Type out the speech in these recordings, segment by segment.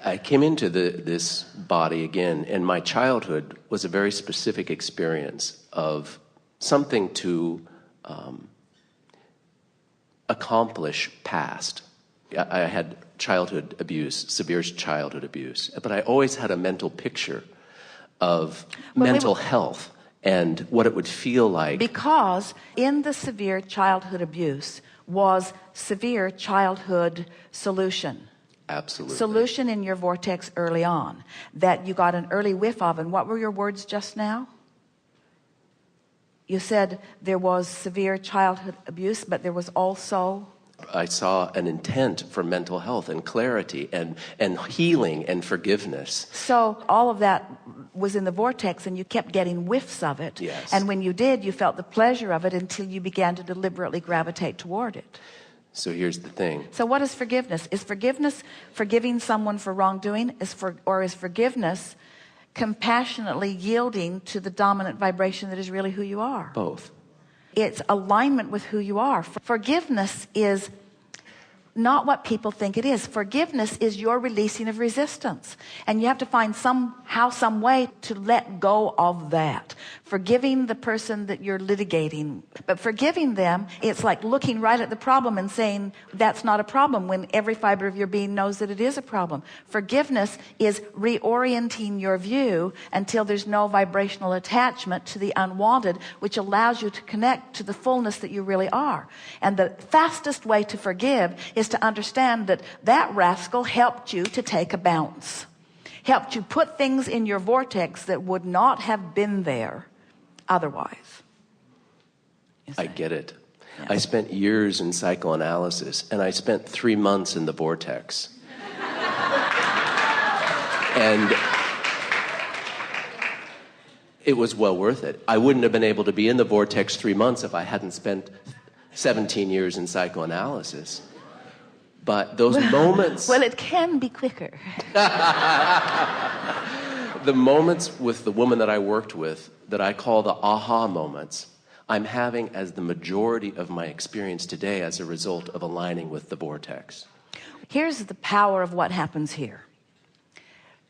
I came into this body again, and my childhood was a very specific experience of something to accomplish past. I had childhood abuse, severe childhood abuse, but I always had a mental picture of mental health and what it would feel like. Because in the severe childhood abuse was severe childhood solution. Absolutely. Solution in your vortex early on that you got an early whiff of. And what were your words just now? You said there was severe childhood abuse, but there was also... I saw an intent for mental health and clarity and healing and forgiveness. So all of that was in the vortex, and you kept getting whiffs of it. Yes. And when you did, you felt the pleasure of it until you began to deliberately gravitate toward it. So here's the thing. So what is forgiveness? Is forgiveness forgiving someone for wrongdoing? Or is forgiveness compassionately yielding to the dominant vibration that is really who you are? Both. It's alignment with who you are. Forgiveness is not what people think it is. Forgiveness is your releasing of resistance. And you have to find somehow, some way to let go of that. Forgiving the person that you're litigating. But forgiving them, it's like looking right at the problem and saying, that's not a problem, when every fiber of your being knows that it is a problem. Forgiveness is reorienting your view until there's no vibrational attachment to the unwanted, which allows you to connect to the fullness that you really are. And the fastest way to forgive is to understand that that rascal helped you to take a bounce, helped you put things in your vortex that would not have been there otherwise. I get it. Yeah. I spent years in psychoanalysis, and I spent 3 months in the vortex. And it was well worth it. I wouldn't have been able to be in the vortex 3 months if I hadn't spent 17 years in psychoanalysis. But those moments... Well, it can be quicker. The moments with the woman that I worked with, that I call the aha moments, I'm having as the majority of my experience today as a result of aligning with the vortex. Here's the power of what happens here.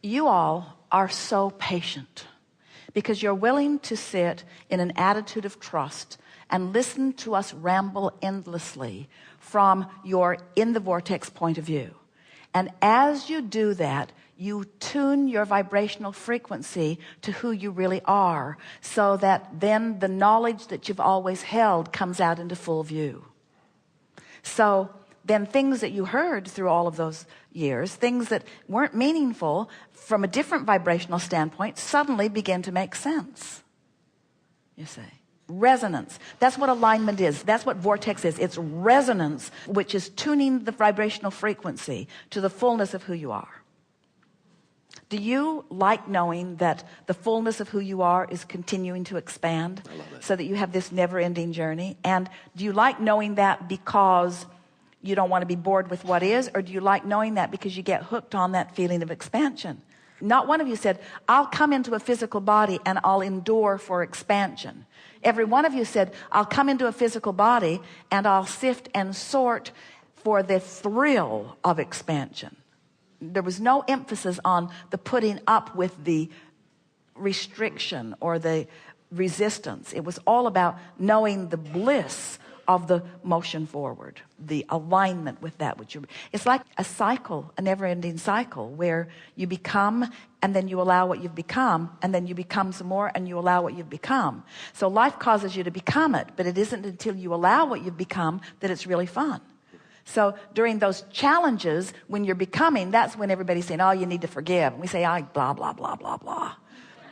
You all are so patient because you're willing to sit in an attitude of trust and listen to us ramble endlessly from your in the vortex point of view. And as you do that, you tune your vibrational frequency to who you really are, so that then the knowledge that you've always held comes out into full view. So then things that you heard through all of those years, things that weren't meaningful from a different vibrational standpoint, suddenly begin to make sense. You see. Resonance. That's what alignment is. That's what vortex is. It's resonance, which is tuning the vibrational frequency to the fullness of who you are. Do you like knowing that the fullness of who you are is continuing to expand? I love it. So that you have this never-ending journey? And do you like knowing that because you don't want to be bored with what is, or do you like knowing that because you get hooked on that feeling of expansion? Not one of you said, I'll come into a physical body and I'll endure for expansion. Every one of you said, I'll come into a physical body and I'll sift and sort for the thrill of expansion. There was no emphasis on the putting up with the restriction or the resistance. It was all about knowing the bliss of the motion forward, the alignment with that which it's like a cycle, a never-ending cycle, where you become and then you allow what you've become, and then you become some more and you allow what you've become. So life causes you to become it, but it isn't until you allow what you've become that it's really fun. So during those challenges, when you're becoming, that's when everybody's saying, oh, you need to forgive. And we say, I blah, blah, blah, blah, blah.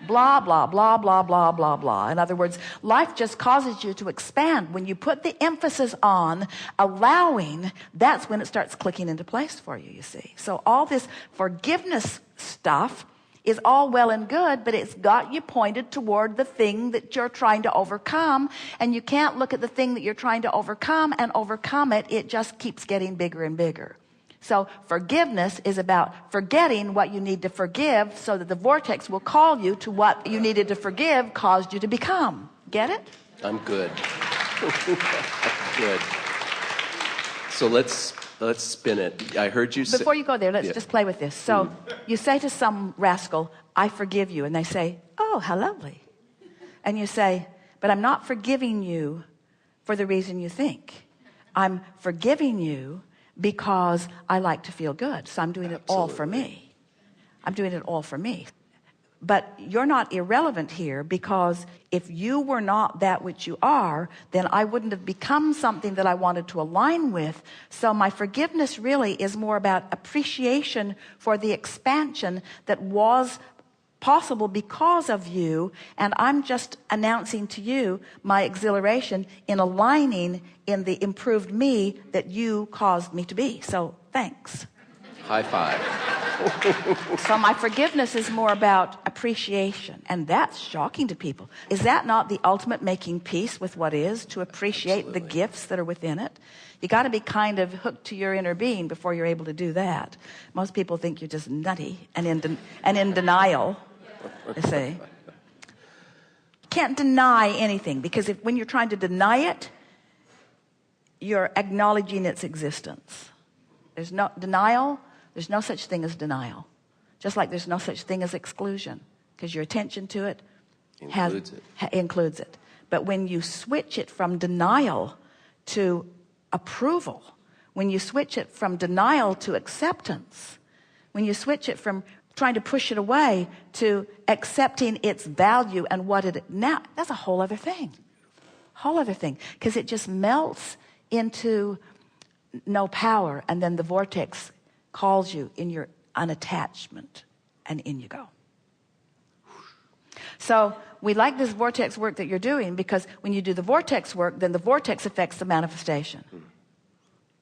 Blah, blah, blah, blah, blah, blah, blah. In other words, life just causes you to expand. When you put the emphasis on allowing, that's when it starts clicking into place for you, you see. So all this forgiveness stuff is all well and good, but it's got you pointed toward the thing that you're trying to overcome. And you can't look at the thing that you're trying to overcome and overcome it. It just keeps getting bigger and bigger. So forgiveness is about forgetting what you need to forgive, so that the vortex will call you to what you needed to forgive caused you to become. Get it? I'm good. Good. So let's Let's spin it. I heard you say... Before you go there, let's just play with this. So you say to some rascal, I forgive you. And they say, oh, how lovely. And you say, but I'm not forgiving you for the reason you think. I'm forgiving you because I like to feel good. So I'm doing it all for me. I'm doing it all for me. But you're not irrelevant here, because if you were not that which you are, then I wouldn't have become something that I wanted to align with. So my forgiveness really is more about appreciation for the expansion that was possible because of you, and I'm just announcing to you my exhilaration in aligning in the improved me that you caused me to be. So thanks. High five. So my forgiveness is more about appreciation, and that's shocking to people. Is that not the ultimate making peace with what is, to appreciate the gifts that are within it? You got to be kind of hooked to your inner being before you're able to do that. Most people think you're just nutty and in denial. They say, can't deny anything, because when you're trying to deny it, you're acknowledging its existence. There's no denial. There's no such thing as denial. Just like there's no such thing as exclusion, because your attention to it includes it. But when you switch it from denial to approval, when you switch it from denial to acceptance, when you switch it from trying to push it away to accepting its value and what it now, that's a whole other thing. Whole other thing. Because it just melts into no power, and then the vortex calls you in your unattachment, and in you go. So we like this vortex work that you're doing, because when you do the vortex work, then the vortex affects the manifestation.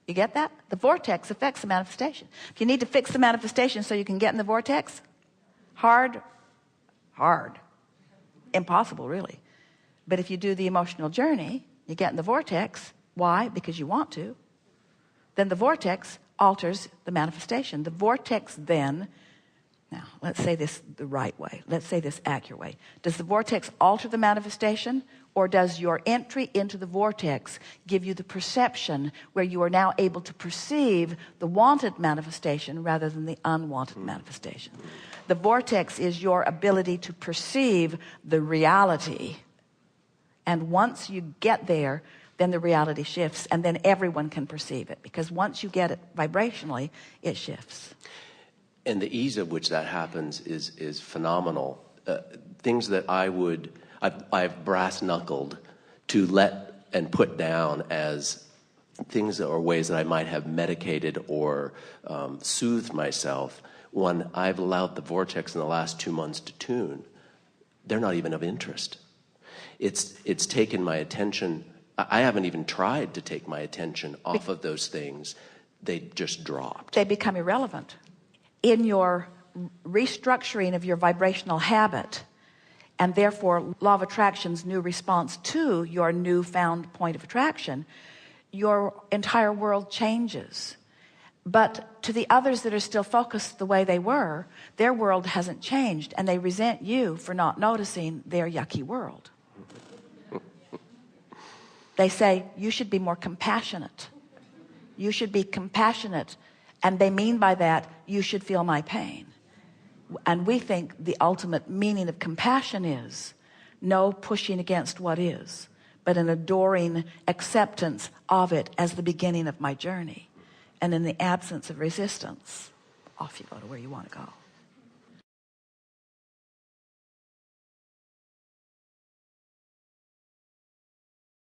You get that? The vortex affects the manifestation. If you need to fix the manifestation so you can get in the vortex, hard, impossible really. But if you do the emotional journey, you get in the vortex. Why? Because you want to. Then the vortex alters the manifestation. The vortex then, now let's say this the right way, let's say this accurate way. Does the vortex alter the manifestation, or does your entry into the vortex give you the perception where you are now able to perceive the wanted manifestation rather than the unwanted manifestation? The vortex is your ability to perceive the reality, and once you get there, then the reality shifts, and then everyone can perceive it, because once you get it vibrationally, it shifts. And the ease of which that happens is phenomenal. Things that I've brass-knuckled to let and put down as things or ways that I might have medicated or soothed myself, when I've allowed the vortex in the last 2 months to tune, they're not even of interest. It's taken my attention. I haven't even tried to take my attention off of those things. They just dropped. They become irrelevant. In your restructuring of your vibrational habit, and therefore law of attraction's new response to your newfound point of attraction, your entire world changes. But to the others that are still focused the way they were, their world hasn't changed, and they resent you for not noticing their yucky world. They say, you should be more compassionate. You should be compassionate. And they mean by that, you should feel my pain. And we think the ultimate meaning of compassion is no pushing against what is, but an adoring acceptance of it as the beginning of my journey. And in the absence of resistance, off you go to where you want to go.